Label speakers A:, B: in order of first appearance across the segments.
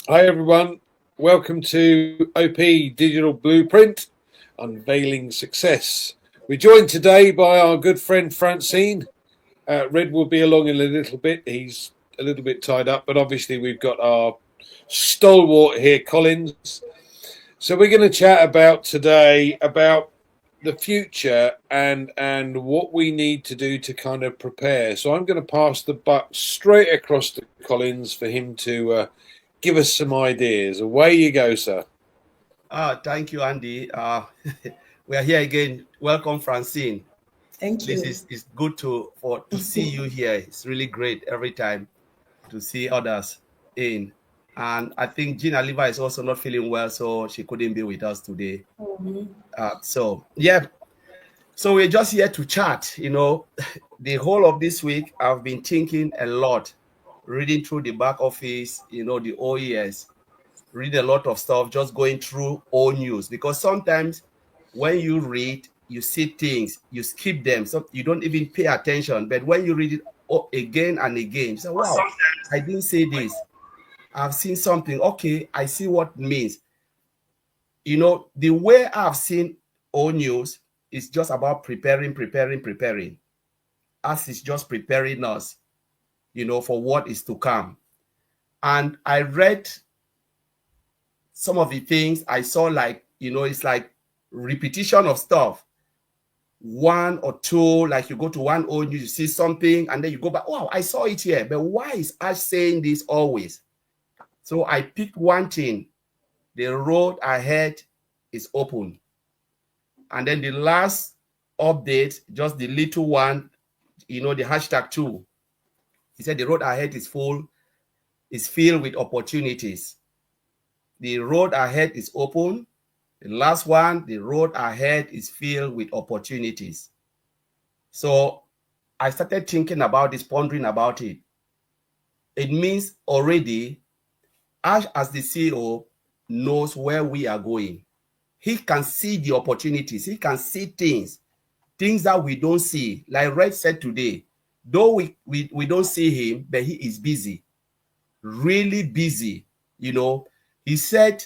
A: Hi everyone, welcome to OP Digital Blueprint, Unveiling Success. We're joined today by our good friend Francine. Red will be along in a little bit. He's a little bit tied up, but obviously we've got our stalwart here, Collins. So we're going to chat about today about the future and what we need to do to kind of prepare. So I'm going to pass the buck straight across to Collins for him to give us some ideas. Away you go, sir.
B: Thank you, Andy. We are here again. Welcome, Francine.
C: Thank
B: This
C: you.
B: is good to see you here. It's really great every time to see others in. And I think Gina Liva is also not feeling well, so she couldn't be with us today.
C: Mhm.
B: So yeah, so we're just here to chat. The whole of this week I've been thinking a lot, reading through the back office, the OES, read a lot of stuff, just going through old news, because sometimes when you read, you see things, you skip them, so you don't even pay attention. But when you read it again and again, you say, wow, I didn't say this. I've seen something. Okay, I see what it means. The way I've seen old news is just about preparing, as it's just preparing us, for what is to come. And I read some of the things I saw, like, it's like repetition of stuff. One or two, like you go to one old news, you see something, and then you go back, wow, I saw it here. But why is Ash saying this always? So I picked one thing. The road ahead is open. And then the last update, just the little one, the hashtag two. He said the road ahead is filled with opportunities. The road ahead is open. The last one, the road ahead is filled with opportunities. So I started thinking about this, pondering about it. It means already Ash, as the CEO, knows where we are going. He can see the opportunities. He can see things that we don't see. Like Red said today, though we don't see him, but he is busy, really busy. He said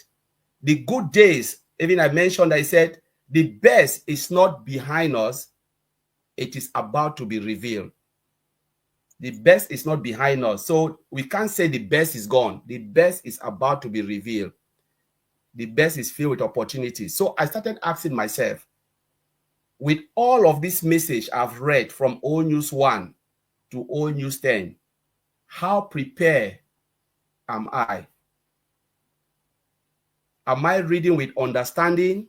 B: the good days, even I mentioned, I said, the best is not behind us, it is about to be revealed. The best is not behind us. So we can't say the best is gone. The best is about to be revealed. The best is filled with opportunities. So I started asking myself, with all of this message I've read from Old News 1 to Old News 10, how prepared am I? Am I reading with understanding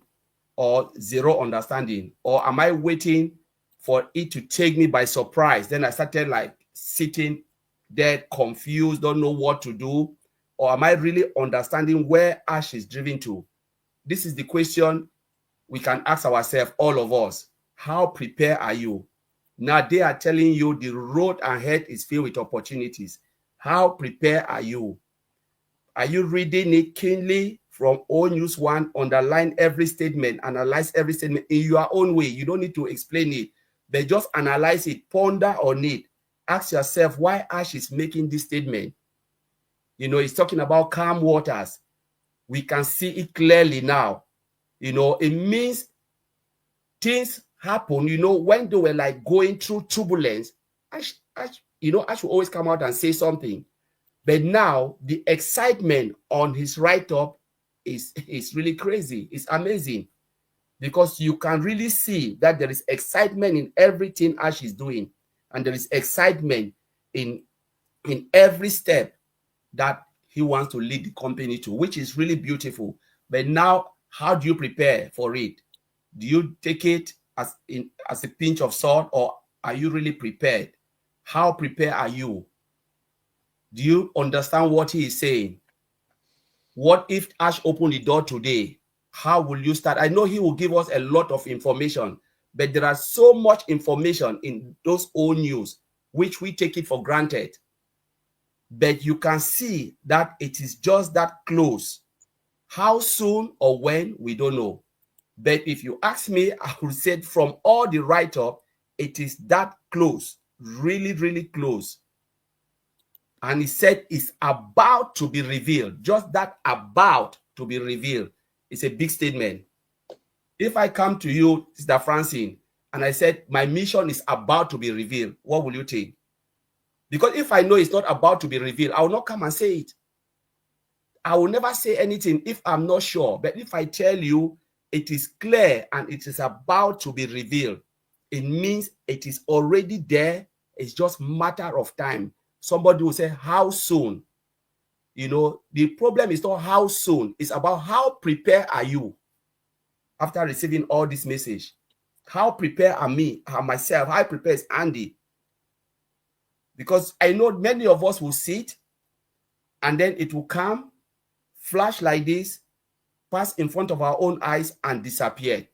B: or zero understanding? Or am I waiting for it to take me by surprise? Then I started like sitting there confused, don't know what to do. Or am I really understanding where Ash is driven to? This is the question we can ask ourselves, all of us. How prepared are you? Now they are telling you the road ahead is filled with opportunities. How prepared are you? Are you reading it keenly from All News One? Underline every statement, analyze every statement in your own way. You don't need to explain it, but just analyze it, ponder on it. Ask yourself why Ash is making this statement. He's talking about calm waters. We can see it clearly now. It means things happen, when they were like going through turbulence. Ash will always come out and say something. But now the excitement on his write-up is really crazy. It's amazing, because you can really see that there is excitement in everything Ash is doing, and there is excitement in every step that he wants to lead the company to, which is really beautiful. But now, how do you prepare for it? Do you take it as a pinch of salt, or are you really prepared? How prepared are you? Do you understand what he is saying? What if Ash opened the door today? How will you start? I know he will give us a lot of information, but there are so much information in those old news, which we take it for granted. But you can see that it is just that close. How soon or when, we don't know. But if you ask me, I would say from all the write-up, it is that close, really, really close. And he said it's about to be revealed. Just that about to be revealed is a big statement. If I come to you, Sister Francine, and I said, my mission is about to be revealed, what will you think? Because if I know it's not about to be revealed, I will not come and say it. I will never say anything if I'm not sure. But if I tell you it is clear and it is about to be revealed, it means it is already there. It's just a matter of time. Somebody will say, how soon? You know, the problem is not how soon. It's about how prepared are you after receiving all this message. How prepared am me, myself? How prepared is Andy? Because I know many of us will sit and then it will come, flash like this, pass in front of our own eyes and disappear.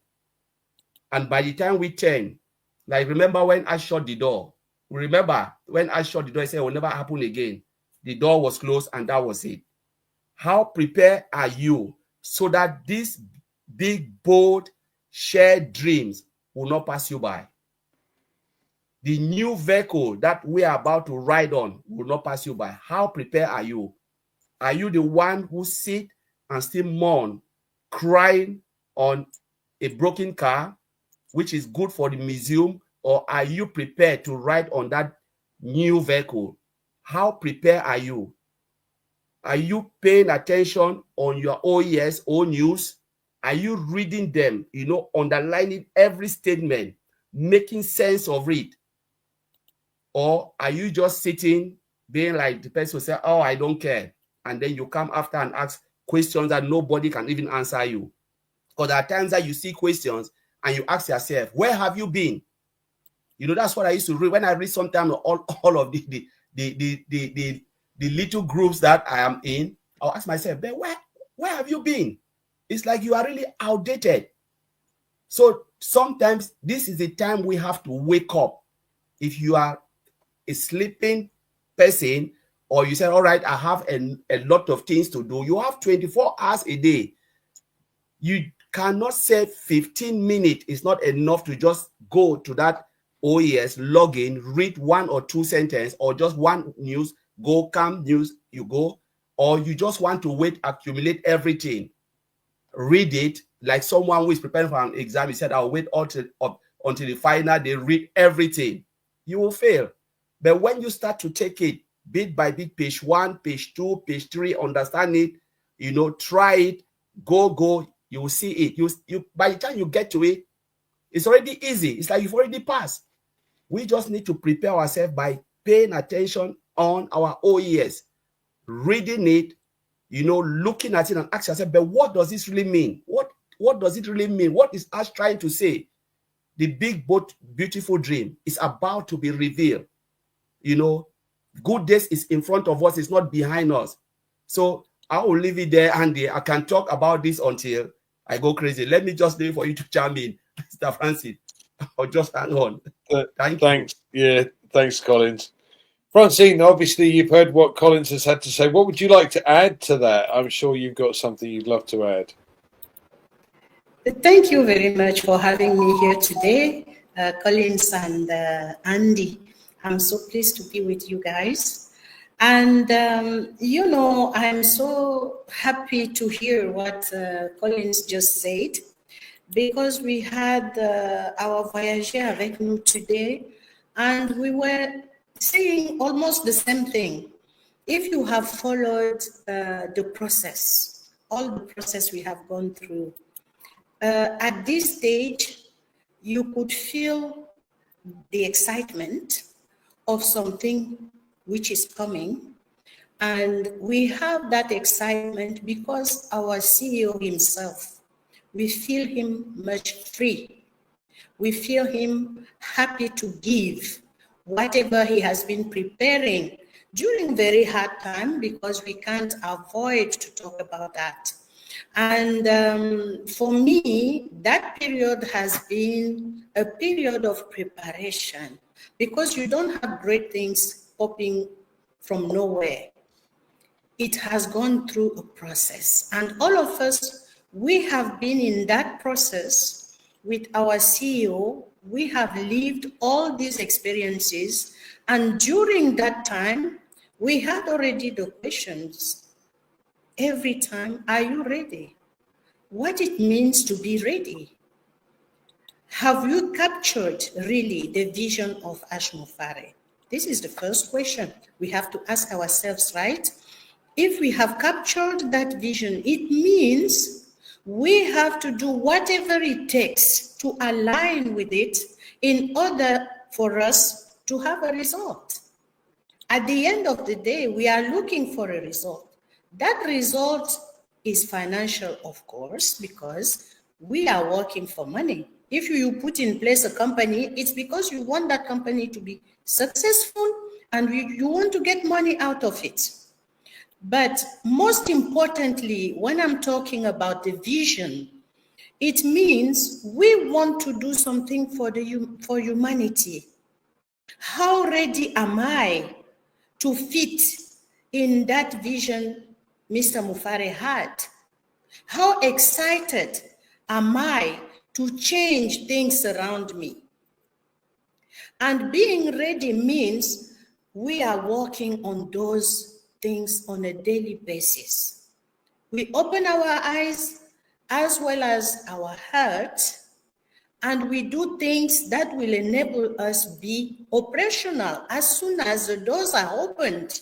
B: And by the time we turn, like remember when I shut the door? Remember when I shut the door, I said it will never happen again. The door was closed and that was it. How prepared are you so that these big, bold, shared dreams will not pass you by? The new vehicle that we are about to ride on will not pass you by. How prepared are you? Are you the one who sit and still mourn, crying on a broken car, which is good for the museum, or are you prepared to ride on that new vehicle? How prepared are you? Are you paying attention on your OES, O news? Are you reading them, you know, underlining every statement, making sense of it? Or are you just sitting, being like the person who say, oh, I don't care. And then you come after and ask questions that nobody can even answer you. Or there are times that you see questions and you ask yourself, where have you been? You know, that's what I used to read. When I read sometimes all of the little groups that I am in, I'll ask myself, but where have you been? It's like you are really outdated. So sometimes this is the time we have to wake up. If you are a sleeping person, or you say, all right, I have a lot of things to do, you have 24 hours a day. You cannot say 15 minutes is not enough to just go to that OES, log in, read one or two sentences, or just one news, go, come news, you go, or you just want to wait, accumulate everything, read it, like someone who is preparing for an exam, he said, I'll wait until the final day, read everything. You will fail. But when you start to take it bit by bit, page 1, page 2, page 3, understand it, you know, try it, go, you will see it. You by the time you get to it, it's already easy. It's like you've already passed. We just need to prepare ourselves by paying attention on our OES, reading it, you know, looking at it and ask yourself, but what does this really mean? What does it really mean? What is us trying to say? The big, boat, beautiful dream is about to be revealed. You know, good days is in front of us, it's not behind us. So I will leave it there, Andy. I can talk about this until I go crazy. Let me just leave for you to chime in, Mr. Francis. Or just hang on.
A: Thanks. Yeah, thanks, Collins. Francine, obviously you've heard what Collins has had to say. What would you like to add to that? I'm sure you've got something you'd love to add.
C: Thank you very much for having me here today, Collins and Andy. I'm so pleased to be with you guys. And, you know, I'm so happy to hear what Collins just said, because we had our voyager avec nous today, and we were saying almost the same thing. If you have followed the process, all the process we have gone through, at this stage, you could feel the excitement of something which is coming. And we have that excitement because our CEO himself, we feel him much free. We feel him happy to give whatever he has been preparing during very hard time, because we can't avoid to talk about that. And for me, that period has been a period of preparation, because you don't have great things popping from nowhere. It has gone through a process, and all of us, we have been in that process with our CEO. We have lived all these experiences, and during that time, We had already the questions every time, are you ready? What it means to be ready. Have you captured really the vision of Ashmofare? This is the first question we have to ask ourselves, right? If we have captured that vision, it means we have to do whatever it takes to align with it in order for us to have a result. At the end of the day, we are looking for a result. That result is financial, of course, because we are working for money. If you put in place a company, it's because you want that company to be successful and you want to get money out of it. But most importantly, when I'm talking about the vision, it means we want to do something for humanity. How ready am I to fit in that vision Mr. Mufare had? How excited am I to change things around me? And being ready means we are working on those things on a daily basis. We open our eyes as well as our heart, and we do things that will enable us be operational as soon as the doors are opened.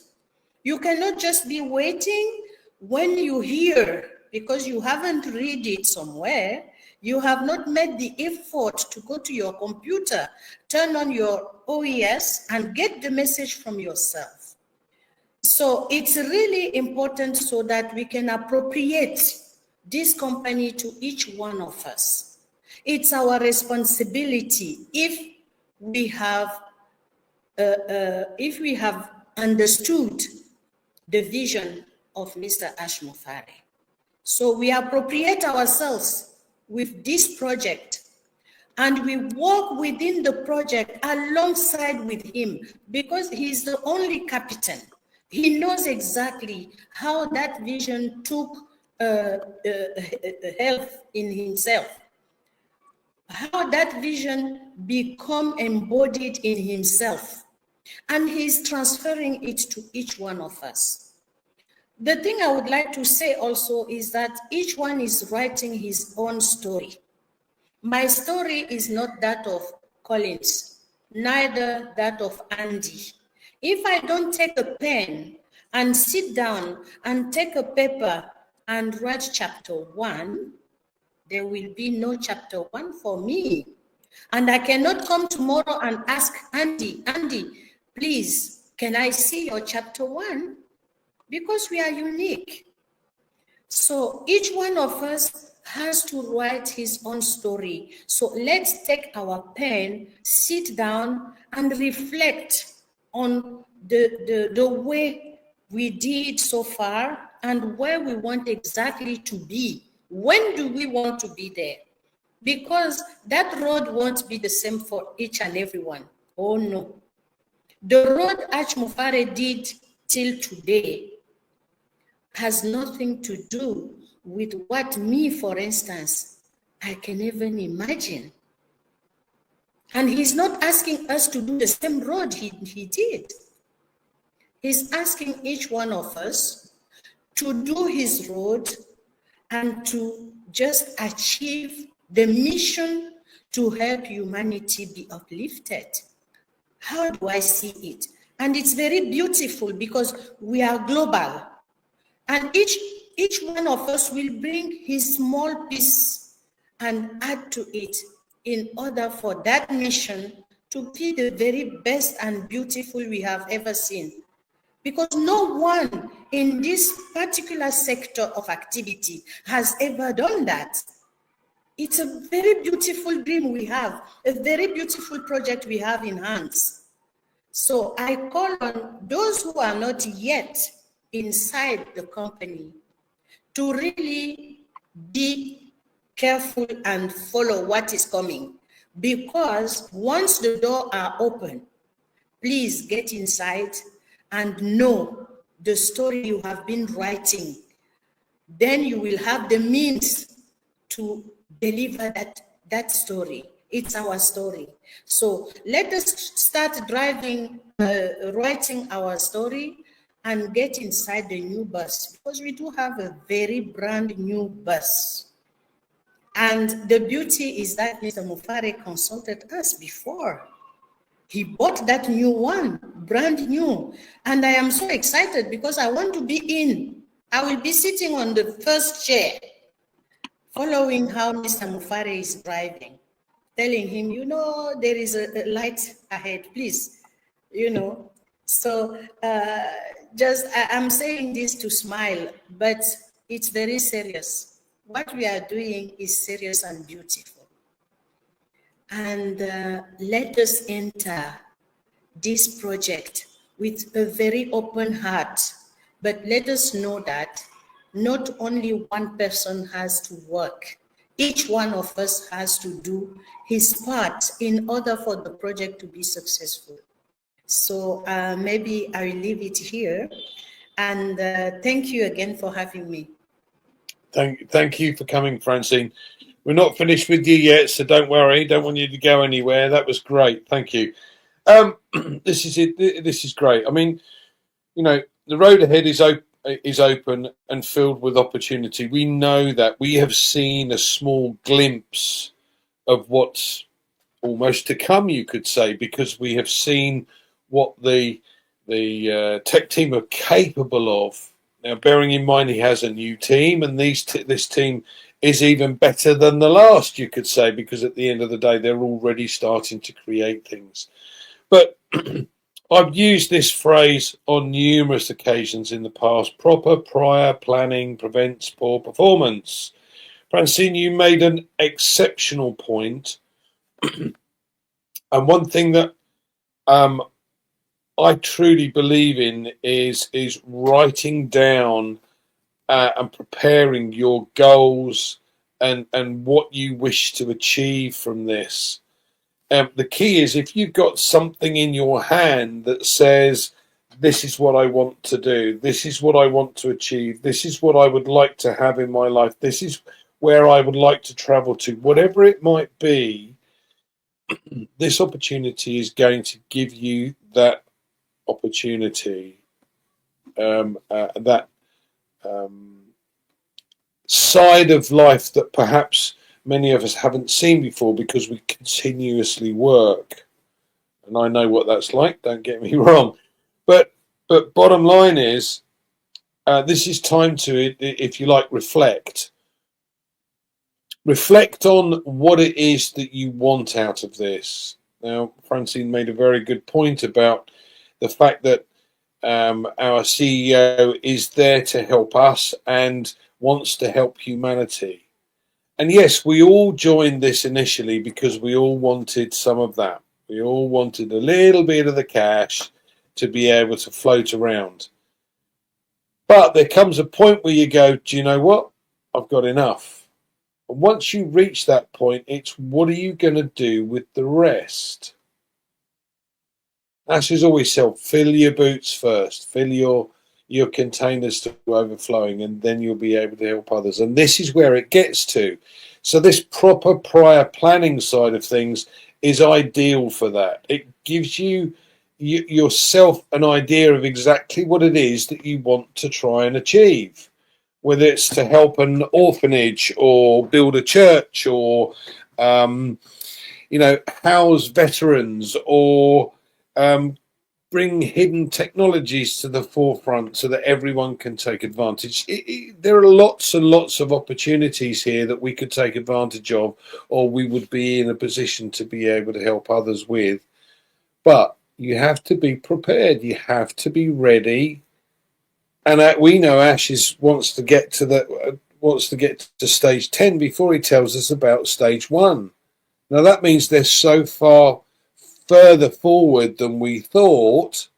C: You cannot just be waiting when you hear, because you haven't read it somewhere. You have not made the effort to go to your computer, turn on your OES, and get the message from yourself. So it's really important so that we can appropriate this company to each one of us. It's our responsibility if we have understood the vision of Mr. Ashmofare. So we appropriate ourselves with this project and we work within the project alongside with him, because he's the only captain. He knows exactly how that vision took health in himself, how that vision become embodied in himself, and he's transferring it to each one of us. The thing I would like to say also is that each one is writing his own story. My story is not that of Collins, neither that of Andy. If I don't take a pen and sit down and take a paper and write chapter 1, there will be no chapter 1 for me. And I cannot come tomorrow and ask Andy, please, can I see your chapter 1? Because we are unique. So each one of us has to write his own story. So let's take our pen, sit down and reflect on the way we did so far and where we want exactly to be. When do we want to be there? Because that road won't be the same for each and everyone. Oh no. The road Ashmofare did till today has nothing to do with what me, for instance, I can even imagine. And he's not asking us to do the same road he did. He's asking each one of us to do his road and to just achieve the mission to help humanity be uplifted. How do I see it? And it's very beautiful because we are global. And each one of us will bring his small piece and add to it in order for that mission to be the very best and beautiful we have ever seen. Because no one in this particular sector of activity has ever done that. It's a very beautiful dream we have, a very beautiful project we have in hands. So I call on those who are not yet inside the company to really be careful and follow what is coming, because once the doors are open, please get inside and know the story you have been writing. Then you will have the means to deliver that story. It's our story. So let us start writing our story and get inside the new bus, because we do have a very brand new bus. And the beauty is that Mr. Mufare consulted us before. He bought that new one, brand new. And I am so excited because I want to be in. I will be sitting on the first chair, following how Mr. Mufare is driving, telling him, you know, there is a light ahead, please, you know. So I'm saying this to smile, but it's very serious. What we are doing is serious and beautiful. And let us enter this project with a very open heart. But let us know that not only one person has to work. Each one of us has to do his part in order for the project to be successful. So maybe I will leave it here. And thank you again for having me.
A: Thank you for coming, Francine. We're not finished with you yet, so don't worry. Don't want you to go anywhere. That was great. Thank you. This is it. This is great. I mean, you know, the road ahead is open and filled with opportunity. We know that. We have seen a small glimpse of what's almost to come, you could say, because we have seen what the tech team are capable of. Now, bearing in mind he has a new team, and this team is even better than the last, you could say, because at the end of the day, they're already starting to create things. But I've used this phrase on numerous occasions in the past. Proper prior planning prevents poor performance. Francine, you made an exceptional point. And one thing that I truly believe in is writing down and preparing your goals and what you wish to achieve from this. The key is, if you've got something in your hand that says, this is what I want to do, this is what I want to achieve, this is what I would like to have in my life, this is where I would like to travel to, whatever it might be, this opportunity is going to give you that opportunity, that side of life that perhaps many of us haven't seen before, because we continuously work. And I know what that's like, don't get me wrong. But bottom line is, this is time to, if you like, reflect. Reflect on what it is that you want out of this. Now, Francine made a very good point about the fact that our CEO is there to help us and wants to help humanity. And yes, we all joined this initially because we all wanted some of that. We all wanted a little bit of the cash to be able to float around. But there comes a point where you go, do you know what? I've got enough. And once you reach that point, it's what are you going to do with the rest? Ash is always said, fill your boots first, fill your containers to overflowing, and then you'll be able to help others. And this is where it gets to. So this proper prior planning side of things is ideal for that. It gives you yourself an idea of exactly what it is that you want to try and achieve, whether it's to help an orphanage or build a church or house veterans or bring hidden technologies to the forefront so that everyone can take advantage. There are lots and lots of opportunities here that we could take advantage of, or we would be in a position to be able to help others with. But you have to be prepared. You have to be ready. And we know Ash wants to get to stage 10 before he tells us about stage 1. Now that means they're so far further forward than we thought,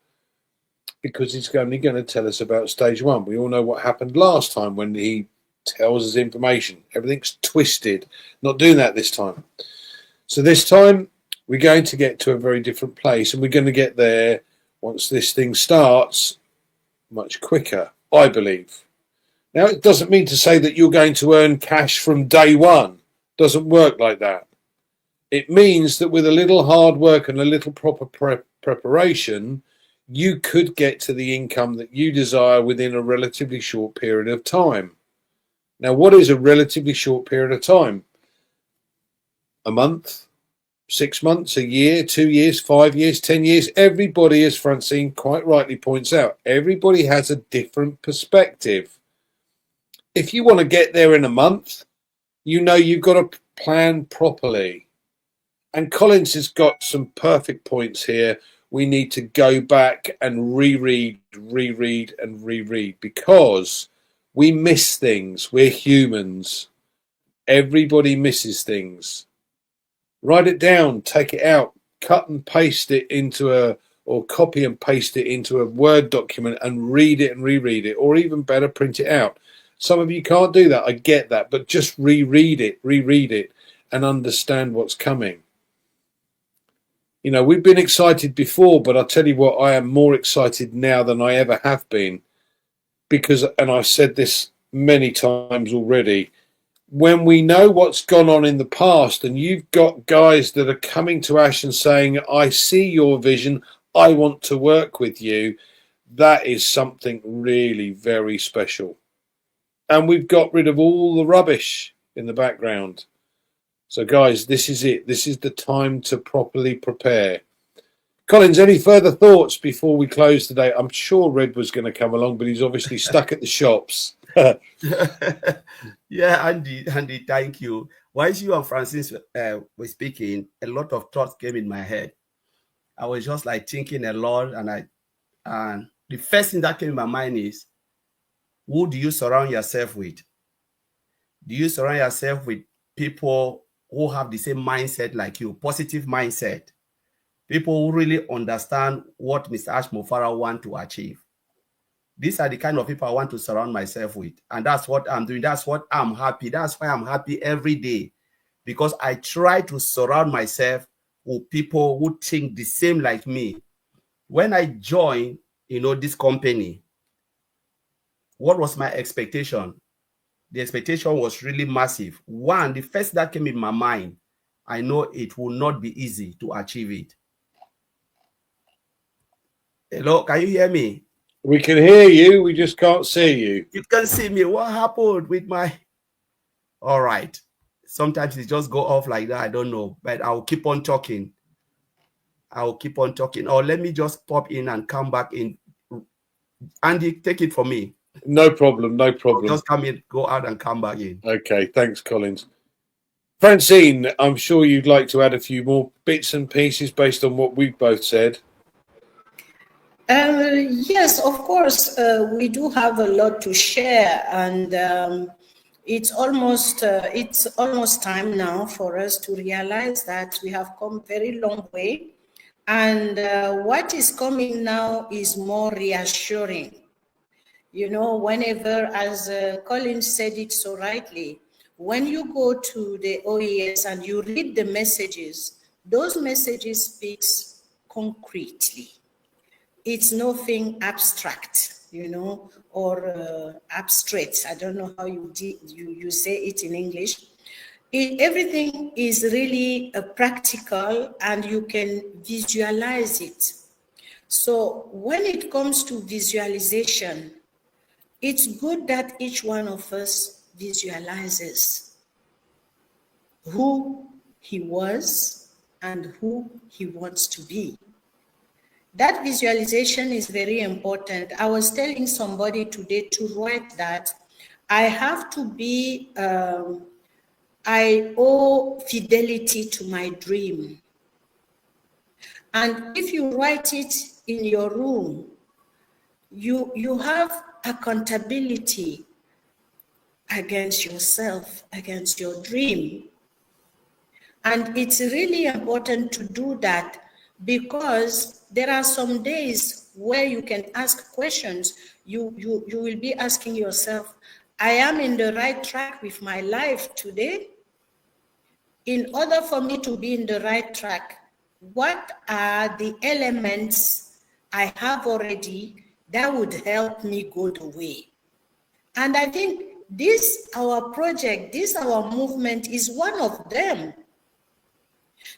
A: because he's only going to tell us about stage 1. We all know what happened last time when he tells us information. Everything's twisted. Not doing that this time. So this time we're going to get to a very different place, and we're going to get there once this thing starts much quicker, I believe. Now, it doesn't mean to say that you're going to earn cash from day one. It doesn't work like that. It means that with a little hard work and a little proper preparation, you could get to the income that you desire within a relatively short period of time. Now, what is a relatively short period of time? A month, 6 months, a year, 2 years, 5 years, 10 years. Everybody, as Francine quite rightly points out, everybody has a different perspective. If you want to get there in a month, you know you've got to plan properly. And Collins has got some perfect points here. We need to go back and reread because we miss things. We're humans. Everybody misses things. Write it down, take it out, cut and paste it or copy and paste it into a Word document and read it and reread it, or even better, print it out. Some of you can't do that. I get that, but just reread it and understand what's coming. You know, we've been excited before, but I'll tell you what, I am more excited now than I ever have been because, and I've said this many times already, when we know what's gone on in the past and you've got guys that are coming to Ash and saying, I see your vision, I want to work with you, that is something really very special. And we've got rid of all the rubbish in the background. So guys, this is it. This is the time to properly prepare. Collins, any further thoughts before we close today? I'm sure Red was going to come along, but he's obviously stuck at the shops.
B: Yeah, Andy, thank you. While you and Francis were speaking, a lot of thoughts came in my head. I was just like thinking a lot, and the first thing that came in my mind is, who do you surround yourself with? Do you surround yourself with people who have the same mindset like you, positive mindset? People who really understand what Mr. Ash Mofara wants to achieve. These are the kind of people I want to surround myself with. And that's what I'm doing. That's what I'm happy. That's why I'm happy every day. Because I try to surround myself with people who think the same like me. When I joined, this company, what was my expectation? The expectation was really massive. One, the first that came in my mind, I know it will not be easy to achieve it. Hello, can you hear me?
A: We can hear you, we just can't see you.
B: You can see me. What happened with my... All right. Sometimes it just go off like that. I don't know. But I'll keep on talking. Or let me just pop in and come back in. Andy, take it from me.
A: No problem.
B: Just come in, go out and come back in.
A: Okay, thanks, Collins. Francine, I'm sure you'd like to add a few more bits and pieces based on what we've both said.
C: Yes, of course, we do have a lot to share, and it's almost time now for us to realize that we have come very long way, and what is coming now is more reassuring. Whenever, as Colin said it so rightly, when you go to the OES and you read the messages, those messages speaks concretely. It's nothing abstract, or abstract. I don't know how you say it in English. Everything is really practical, and you can visualize it. So when it comes to visualization, it's good that each one of us visualizes who he was and who he wants to be. That visualization is very important. I was telling somebody today to write that I have to be, I owe fidelity to my dream. And if you write it in your room, you have accountability against yourself, against your dream. And it's really important to do that, because there are some days where you can ask questions. You will be asking yourself, I am in the right track with my life today? In order for me to be in the right track, what are the elements I have already that would help me go the way? And I think this, our project, this, our movement is one of them.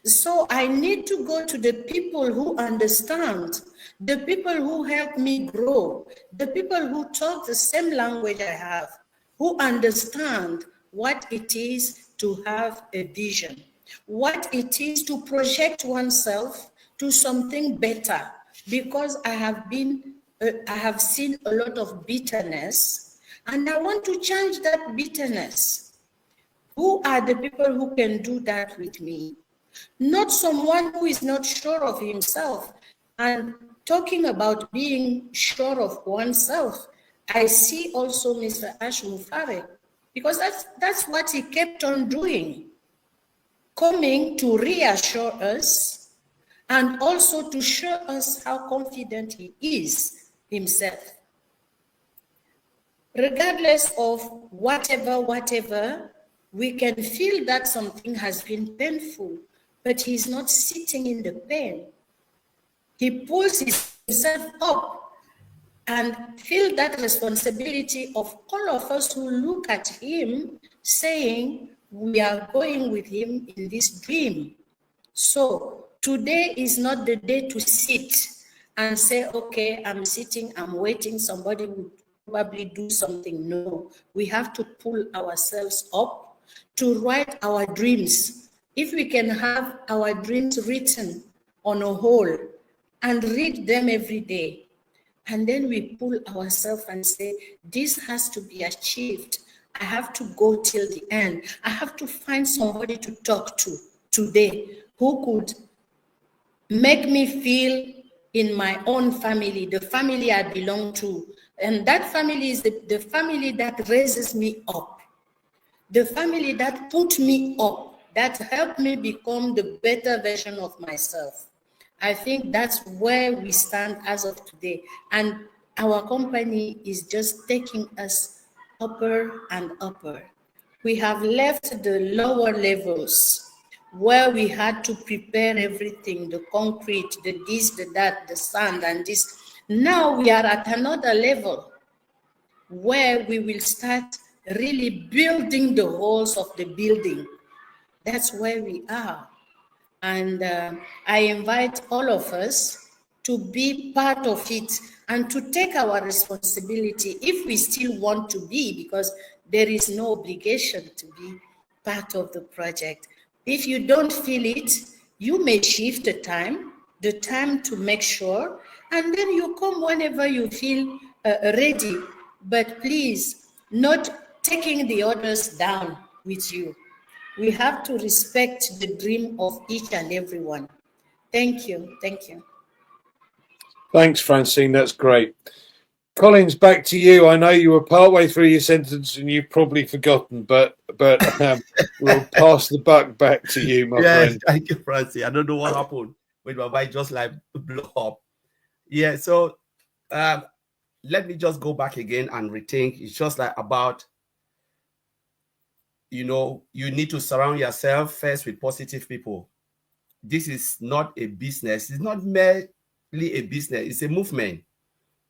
C: So I need to go to the people who understand, the people who help me grow, the people who talk the same language I have, who understand what it is to have a vision, what it is to project oneself to something better. Because I have seen a lot of bitterness, and I want to change that bitterness. Who are the people who can do that with me? Not someone who is not sure of himself. And talking about being sure of oneself, I see also Mr. Ash Mufare, because that's what he kept on doing, coming to reassure us and also to show us how confident he is himself. Regardless of whatever, we can feel that something has been painful, but he's not sitting in the pain. He pulls himself up and feel that responsibility of all of us who look at him saying, we are going with him in this dream. So today is not the day to sit and say, okay, I'm sitting, I'm waiting, somebody will probably do something. No, we have to pull ourselves up to write our dreams. If we can have our dreams written on a whole and read them every day, and then we pull ourselves and say, this has to be achieved. I have to go till the end. I have to find somebody to talk to today who could make me feel in my own family, the family I belong to. And that family is the family that raises me up, the family that put me up, that helped me become the better version of myself. I think that's where we stand as of today. And our company is just taking us upper and upper. We have left the lower levels where we had to prepare everything, the concrete, the this, the that, the sand, and this. Now we are at another level where we will start really building the walls of the building. That's where we are. And I invite all of us to be part of it and to take our responsibility if we still want to be, because there is no obligation to be part of the project. If you don't feel it, you may shift the time to make sure, and then you come whenever you feel ready. But please, not taking the others down with you. We have to respect the dream of each and every one. Thank you. Thank you.
A: Thanks, Francine. That's great. Collins, back to you. I know you were partway through your sentence and you've probably forgotten, but we'll pass the buck back to you, my friend.
B: Thank you, Francie. I don't know what happened when my mind just like blew up. Yeah, so let me just go back again and rethink. It's just like about, you need to surround yourself first with positive people. This is not a business. It's not merely a business. It's a movement.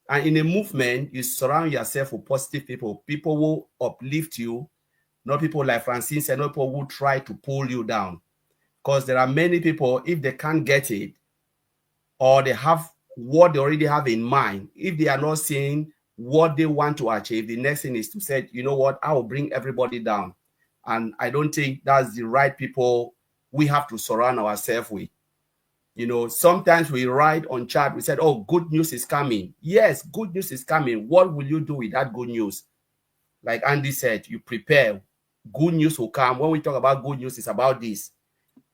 B: And in a movement, you surround yourself with positive people. People will uplift you, not people like Francine said, not people who try to pull you down. Because there are many people, if they can't get it, or they have what they already have in mind, if they are not seeing what they want to achieve, the next thing is to say, you know what, I will bring everybody down. And I don't think that's the right people we have to surround ourselves with. Sometimes we write on chat, we said, oh, good news is coming. Yes, good news is coming. What will you do with that good news? Like Andy said, you prepare. Good news will come. When we talk about good news, it's about this.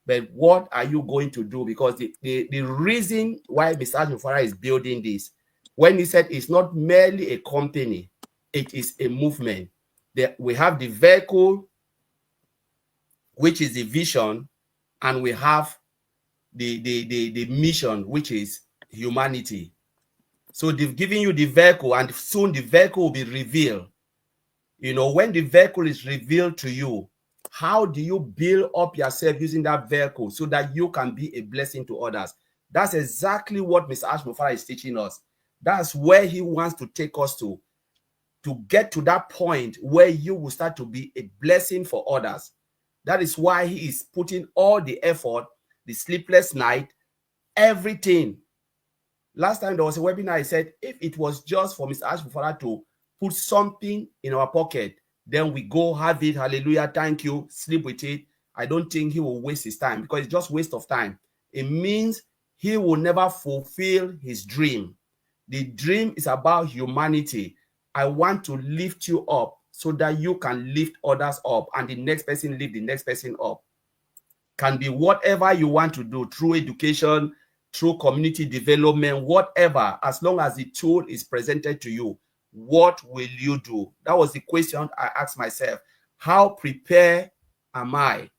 B: But what are you going to do? Because the reason why Mr. Ajufara is building this, when he said it's not merely a company, it is a movement. We have the vehicle, which is the vision, and we have the mission, which is humanity. So they've given you the vehicle, and soon the vehicle will be revealed. When the vehicle is revealed to you, how do you build up yourself using that vehicle so that you can be a blessing to others? That's exactly what Mr. Ashmofara is teaching us. That's where he wants to take us to get to that point where you will start to be a blessing for others. That is why he is putting all the effort the sleepless night, everything. Last time there was a webinar, I said, if it was just for Mr. Ash Mufara to put something in our pocket, then we go have it, hallelujah, thank you, sleep with it. I don't think he will waste his time, because it's just waste of time. It means he will never fulfill his dream. The dream is about humanity. I want to lift you up so that you can lift others up, and the next person lift the next person up. Can be whatever you want to do, through education, through community development, whatever, as long as the tool is presented to you. What will you do? That was the question I asked myself. How prepared am I?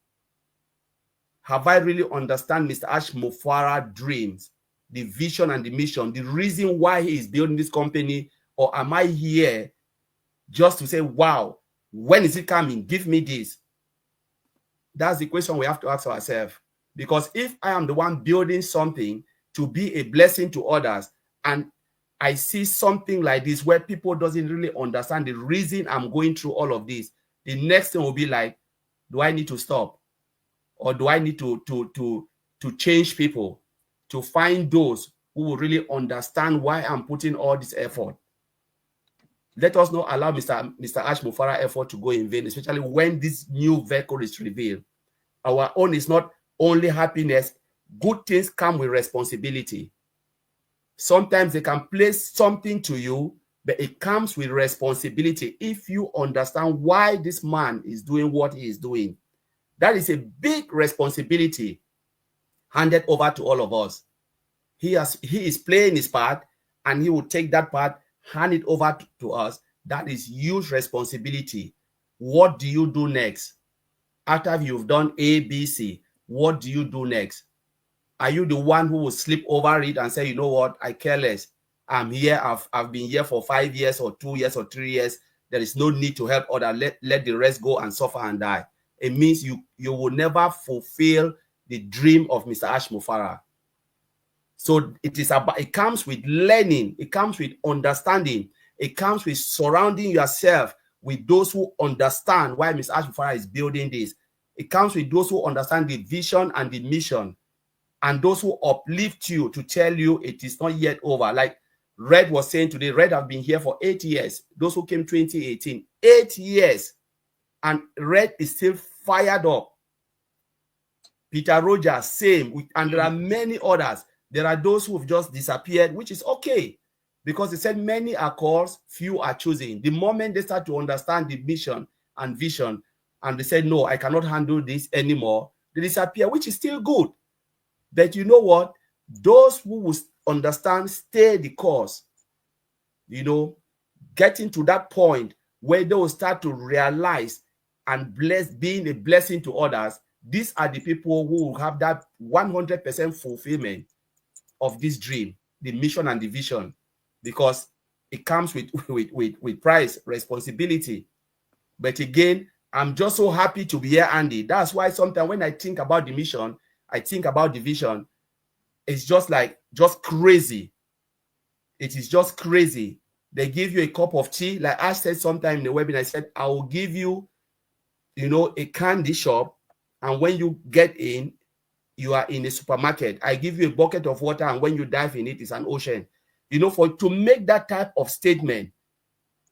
B: Have I really understand Mr. Ash Mufara dreams, the vision and the mission, the reason why he is building this company? Or am I here just to say, wow, when is it coming? Give me this. That's the question we have to ask ourselves. Because if I am the one building something to be a blessing to others, and I see something like this where people doesn't really understand the reason I'm going through all of this, the next thing will be like, do I need to stop? Or do I need to change people, to find those who will really understand why I'm putting all this effort? Let us not allow Mr. Ash Mufara effort to go in vain, especially when this new vehicle is revealed. Our own is not only happiness. Good things come with responsibility. Sometimes they can place something to you, but it comes with responsibility. If you understand why this man is doing what he is doing, that is a big responsibility handed over to all of us. He is playing his part, and he will take that part, hand it over to us. That is huge responsibility. What do you do next? After you've done A, B, C, what do you do next? Are you the one who will sleep over it and say, you know what, I care less. I'm here, I've been here for 5 years or 2 years or 3 years. There is no need to help others. Let the rest go and suffer and die. It means you will never fulfill the dream of Mr. Ash Mufara. So it comes with learning, it comes with understanding, it comes with surrounding yourself with those who understand why Mr. Ash Mufara is building this. It comes with those who understand the vision and the mission, and those who uplift you to tell you it is not yet over. Like Red was saying today, Red have been here for 8 years. Those who came 2018, 8 years, and Red is still fired up. Peter Rogers, same, and there are many others. There are those who have just disappeared, which is okay, because they said many are called, few are chosen. The moment they start to understand the mission and vision, and they said, no, I cannot handle this anymore, they disappear, which is still good. But you know what? Those who will understand, stay the course, getting to that point where they will start to realize and being a blessing to others. These are the people who will have that 100% fulfillment of this dream, the mission and the vision, because it comes with price, responsibility. But again, I'm just so happy to be here, Andy. That's why sometimes when I think about the mission, I think about the vision, it's just crazy. It is just crazy. They give you a cup of tea. Like I said sometime in the webinar, I said, I will give you, a candy shop, and when you get in, you are in a supermarket. I give you a bucket of water, and when you dive in it, it's an ocean. To make that type of statement,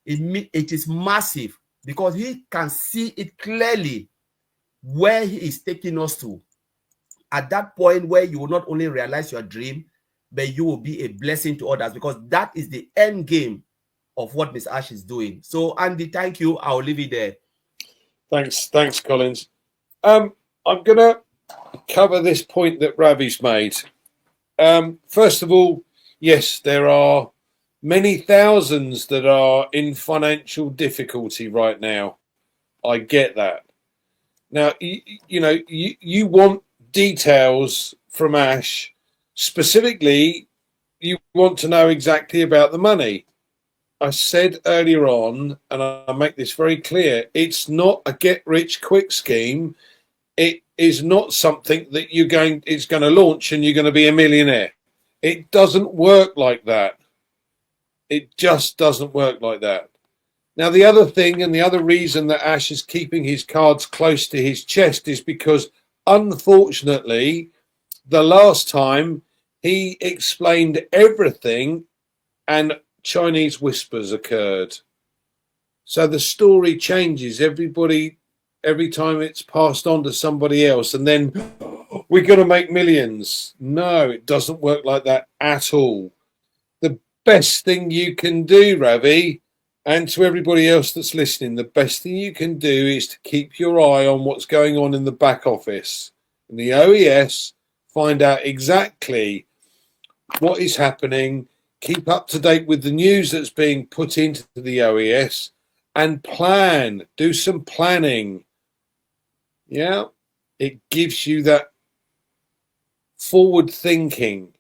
B: it is massive, because he can see it clearly where he is taking us to. At that point where you will not only realize your dream, but you will be a blessing to others, because that is the end game of what Ms. Ash is doing. So, Andy, thank you. I'll leave it there.
A: Thanks, Collins. I'm going to cover this point that Ravi's made. First of all, yes, there are many thousands that are in financial difficulty right now. I get that. Now, you want details from Ash. Specifically, you want to know exactly about the money. I said earlier on, and I make this very clear, it's not a get-rich-quick scheme. It is not something that it's going to launch and you're going to be a millionaire. It doesn't work like that. It just doesn't work like that. Now, the other thing, and the other reason that Ash is keeping his cards close to his chest, is because, unfortunately, the last time he explained everything and Chinese whispers occurred. So the story changes every time it's passed on to somebody else, and then we're going to make millions. No, it doesn't work like that at all. The best thing you can do, Ravi, and to everybody else that's listening, the best thing you can do is to keep your eye on what's going on in the back office. In the OES, find out exactly what is happening, keep up to date with the news that's being put into the OES, and plan. Do some planning. Yeah, it gives you that forward thinking.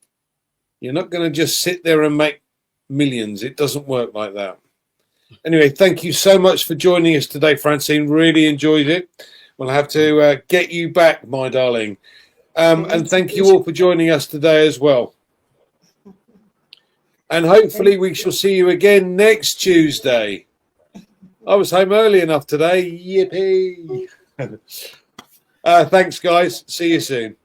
A: You're not going to just sit there and make millions. It doesn't work like that. Anyway, thank you so much for joining us today, Francine. Really enjoyed it. We'll have to get you back, my darling. And thank you all for joining us today as well. And hopefully we shall see you again next Tuesday. I was home early enough today. Yippee. Thanks, guys. See you soon.